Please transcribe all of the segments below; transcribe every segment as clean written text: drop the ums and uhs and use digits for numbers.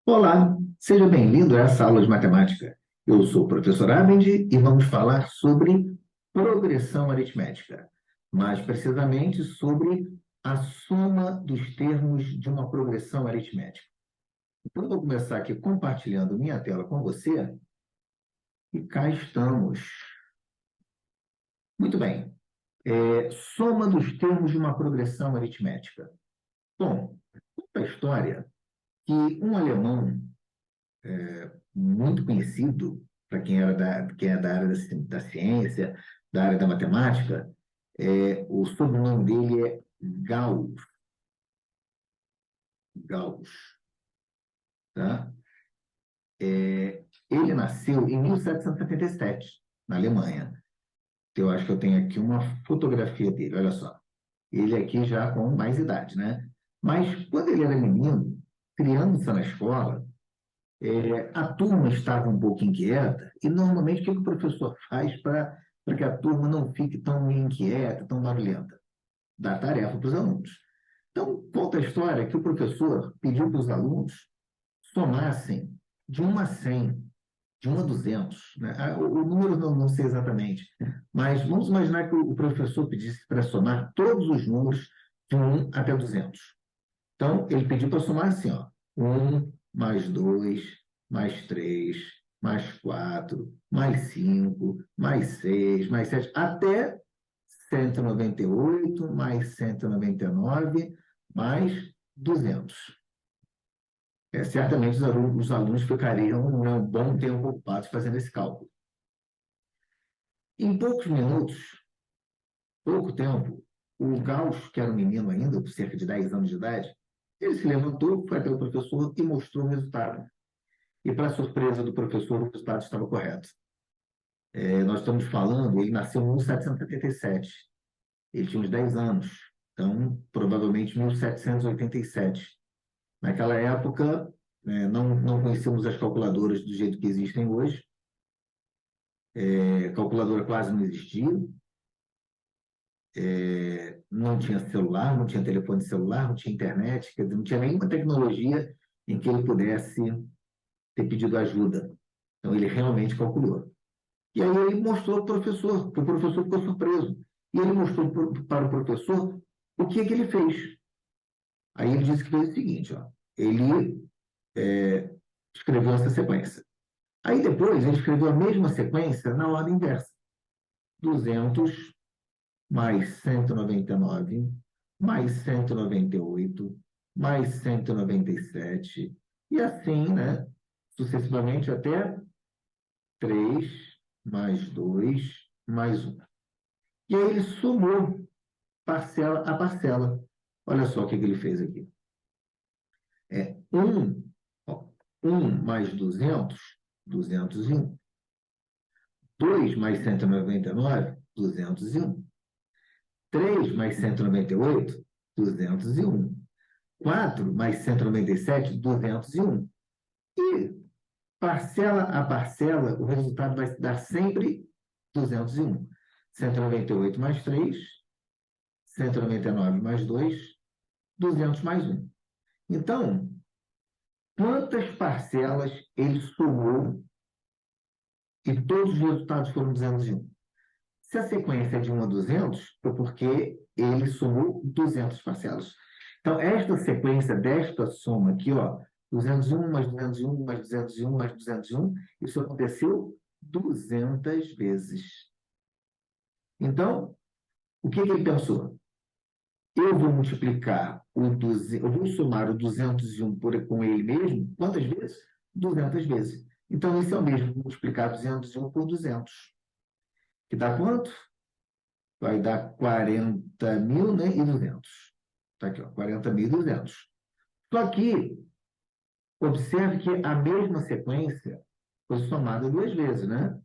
Olá, seja bem-vindo a essa aula de matemática. Eu sou o professor Abend e vamos falar sobre progressão aritmética, mais precisamente sobre a soma dos termos de uma progressão aritmética. Então, eu vou começar aqui compartilhando minha tela com você e cá estamos. Muito bem. Soma dos termos de uma progressão aritmética. Bom, conta a história que um alemão muito conhecido para quem é da área da ciência, da área da matemática. O sobrenome dele é Gauss. Gauss, tá? Ele nasceu em 1777, na Alemanha. Eu acho que eu tenho aqui uma fotografia dele, olha só. Ele aqui já com mais idade, né? Mas quando ele era menino, criança na escola, a turma estava um pouco inquieta, e normalmente o que o professor faz para que a turma não fique tão inquieta, tão barulhenta? Dá tarefa para os alunos. Então, conta a história que o professor pediu para os alunos somassem de 1 a 100, de 1 a 200, né? O número não sei exatamente, mas vamos imaginar que o professor pedisse para somar todos os números de 1 até 200. Então, ele pediu para somar assim, ó, 1 mais 2 mais 3 mais 4 mais 5 mais 6 mais 7 até 198 mais 199 mais 200. Certamente os alunos ficariam um bom tempo ocupados fazendo esse cálculo. Em poucos minutos, pouco tempo, o Gauss, que era um menino ainda, com cerca de 10 anos de idade, ele se levantou, foi até o professor e mostrou o resultado. E, para surpresa do professor, o resultado estava correto. Nós estamos falando, ele nasceu em 1777. Ele tinha uns 10 anos. Então, provavelmente 1787. Naquela época, não conhecíamos as calculadoras do jeito que existem hoje. Calculadora quase não existia. Não tinha celular, não tinha telefone celular, não tinha internet, quer dizer, não tinha nenhuma tecnologia em que ele pudesse ter pedido ajuda. Então, ele realmente calculou. E aí ele mostrou para o professor, que o professor ficou surpreso. E ele mostrou para o professor o que é que ele fez. Aí ele disse que fez o seguinte, ó, ele escreveu essa sequência. Aí depois ele escreveu a mesma sequência na ordem inversa. 200 mais 199 mais 198 mais 197 e assim, né, sucessivamente até 3 mais 2 mais 1. E aí ele somou parcela a parcela. Olha só o que ele fez aqui. 1, ó, 1 mais 200, 201. 2 mais 199, 201. 3 mais 198, 201. 4 mais 197, 201. E parcela a parcela, o resultado vai dar sempre 201. 198 mais 3, 199 mais 2, 200 mais 1. Então, quantas parcelas ele somou e todos os resultados foram 201? Se a sequência é de 1 a 200, foi porque ele somou 200 parcelas. Então, esta sequência desta soma aqui, ó, 201 mais 201 mais 201 mais 201, isso aconteceu 200 vezes. Então, o que ele pensou? Eu vou multiplicar eu vou somar o 201 com ele mesmo, quantas vezes? 200 vezes. Então, isso é o mesmo, multiplicar 201 por 200. Que dá quanto? Vai dar 40.000, né? E 200. Está aqui, ó, 40.200. Só que, observe que a mesma sequência foi somada duas vezes, né?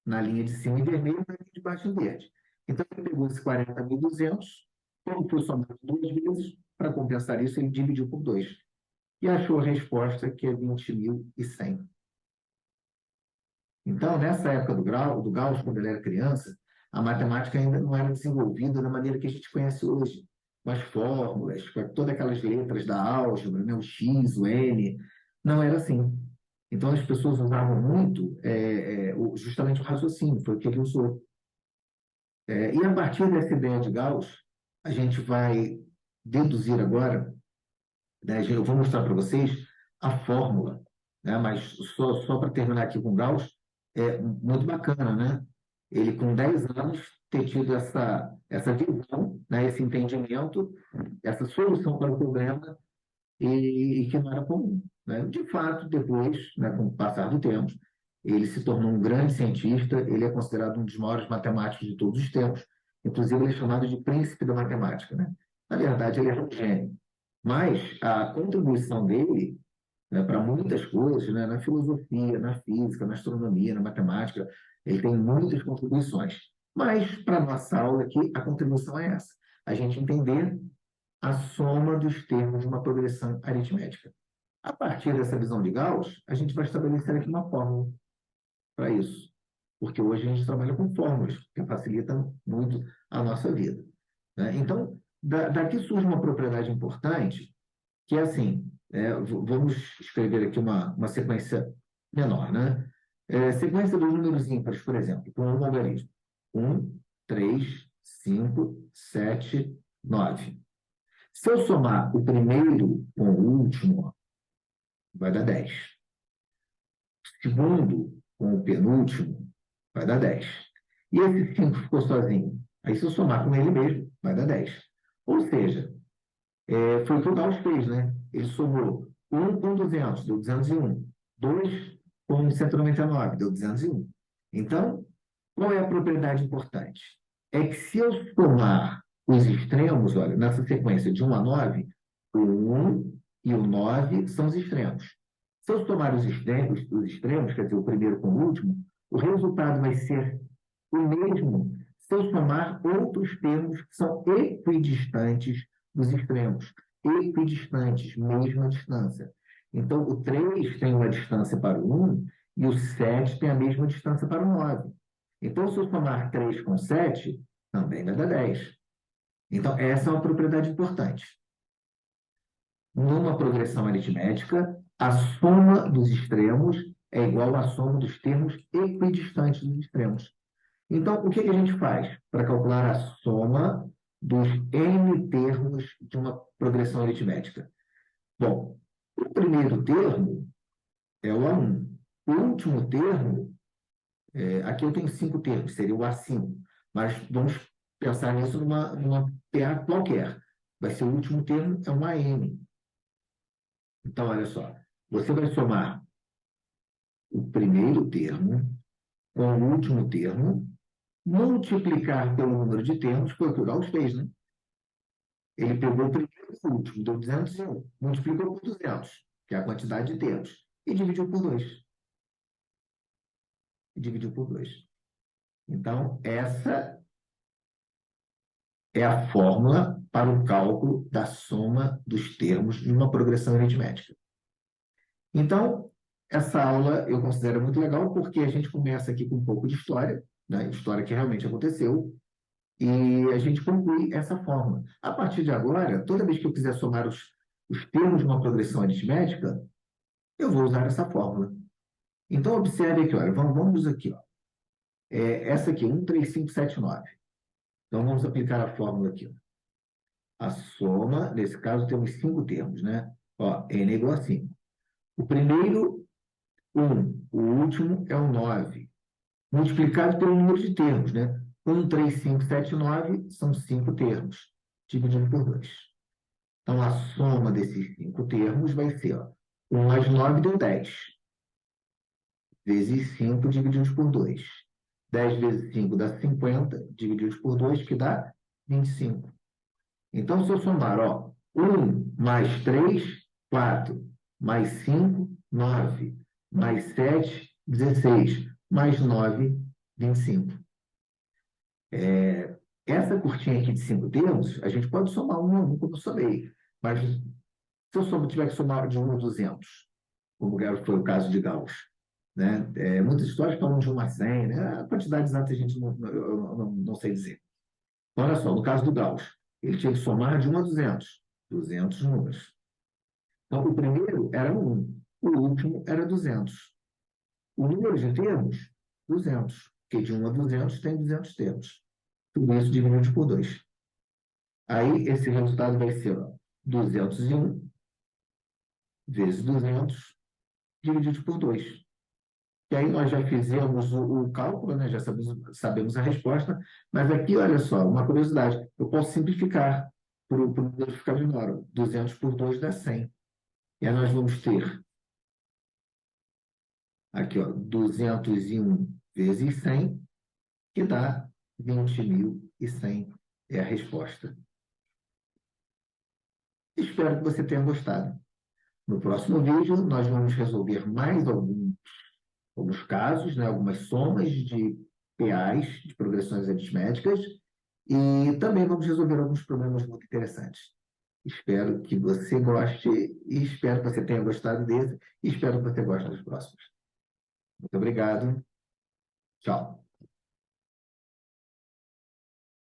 Na linha de cima em vermelho e na linha de baixo em verde. Então, ele pegou esses 40.200, como foi somado duas vezes, para compensar isso, ele dividiu por 2. E achou a resposta, que é 20.100. Então, nessa época do Gauss, quando ele era criança, a matemática ainda não era desenvolvida da maneira que a gente conhece hoje, com as fórmulas, com todas aquelas letras da álgebra, né? O X, o N. Não era assim. Então, as pessoas usavam muito justamente o raciocínio, foi o que ele usou. E a partir dessa ideia de Gauss, a gente vai deduzir agora, né, eu vou mostrar para vocês a fórmula, né, mas só para terminar aqui com Gauss, é muito bacana, né? Ele, com 10 anos, ter tido essa visão, né, esse entendimento, essa solução para o problema, e que não era comum, né? De fato, depois, né, com o passar do tempo, ele se tornou um grande cientista, ele é considerado um dos maiores matemáticos de todos os tempos, inclusive ele é chamado de príncipe da matemática, né? Na verdade, ele era um gênio, mas a contribuição dele, né, para muitas coisas, né, na filosofia, na física, na astronomia, na matemática, ele tem muitas contribuições. Mas, para a nossa aula aqui, a contribuição é essa: a gente entender a soma dos termos de uma progressão aritmética. A partir dessa visão de Gauss, a gente vai estabelecer aqui uma fórmula para isso, porque hoje a gente trabalha com fórmulas, que facilitam muito a nossa vida, né? Então, daqui surge uma propriedade importante, que é assim, vamos escrever aqui uma sequência menor, né? Sequência dos números ímpares, por exemplo, com um logaritmo. 1, 3, 5, 7, 9. Se eu somar o primeiro com o último, vai dar 10. O segundo com o penúltimo, vai dar 10. E esse 5 ficou sozinho. Aí, se eu somar com ele mesmo, vai dar 10. Ou seja, foi o que o Gauss fez, né? Ele somou 1 com 200, deu 201. 2 com 199, deu 201. Então, qual é a propriedade importante? É que, se eu somar os extremos, olha, nessa sequência de 1 a 9, o 1 e o 9 são os extremos. Se eu somar os extremos, quer dizer, o primeiro com o último, o resultado vai ser o mesmo se eu somar outros termos que são equidistantes dos extremos. Equidistantes, mesma distância. Então, o 3 tem uma distância para o 1 e o 7 tem a mesma distância para o 9. Então, se eu somar 3 com 7, também vai dar 10. Então, essa é uma propriedade importante. Numa progressão aritmética, a soma dos extremos é igual à soma dos termos equidistantes dos extremos. Então, o que a gente faz para calcular a soma dos n termos de uma progressão aritmética? Bom, o primeiro termo é o A1. O último termo, aqui eu tenho 5 termos, seria o A5. Mas vamos pensar nisso numa PA qualquer. Vai ser o último termo, é um AM. Então, olha só, você vai somar o primeiro termo com o último termo, multiplicar pelo número de termos, foi o que o Gauss fez, né? Ele pegou o primeiro e o último, deu 201, multiplicou por 200, que é a quantidade de termos, e dividiu por 2. E dividiu por 2. Então, essa é a fórmula para o cálculo da soma dos termos de uma progressão aritmética. Então, essa aula eu considero muito legal, porque a gente começa aqui com um pouco de história, né? História que realmente aconteceu, e a gente conclui essa fórmula. A partir de agora, toda vez que eu quiser somar os termos de uma progressão aritmética, eu vou usar essa fórmula. Então, observe aqui, olha, vamos aqui, ó. Essa aqui, 1, 3, 5, 7, 9. Então, vamos aplicar a fórmula aqui, ó. A soma, nesse caso, temos 5 termos, né? Ó, n é igual a 5. O primeiro, 1. O último é o 9. Multiplicado pelo número de termos, né? 1, 3, 5, 7, 9 são 5 termos, dividido por 2. Então, a soma desses 5 termos vai ser, ó, 1 mais 9 deu 10. Vezes 5 divididos por 2. 10 vezes 5 dá 50, divididos por 2, que dá 25. Então, se eu somar, ó, 1 mais 3, 4, mais 5, 9, mais 7, 16, mais 9, 25. Essa curtinha aqui de 5 termos, a gente pode somar um a um, como eu somei. Mas se eu tiver que somar de 1 a 200, como foi o caso de Gauss, né? Muitas histórias falam de 1 a 100, né? A quantidade exata a gente não sei dizer. Então, olha só, no caso do Gauss, ele tinha que somar de 1 a 200, 200 números. Então, o primeiro era 1. O último era 200. O número de termos, 200. Porque de 1 a 200 tem 200 termos. Tudo isso dividido por 2. Aí, esse resultado vai ser, ó, 201 vezes 200 dividido por 2. E aí nós já fizemos o cálculo, né? Já sabemos a resposta, mas aqui, olha só, uma curiosidade, eu posso simplificar para o número ficar menor. 200 por 2 dá 100. E aí nós vamos ter aqui, ó, 201 vezes 100, que dá 20.100. É a resposta. Espero que você tenha gostado. No próximo vídeo, nós vamos resolver mais alguns casos, né, algumas somas de PAs, de progressões aritméticas, e também vamos resolver alguns problemas muito interessantes. Espero que você goste e espero que você tenha gostado desse e espero que você goste dos próximos. Muito obrigado. Tchau.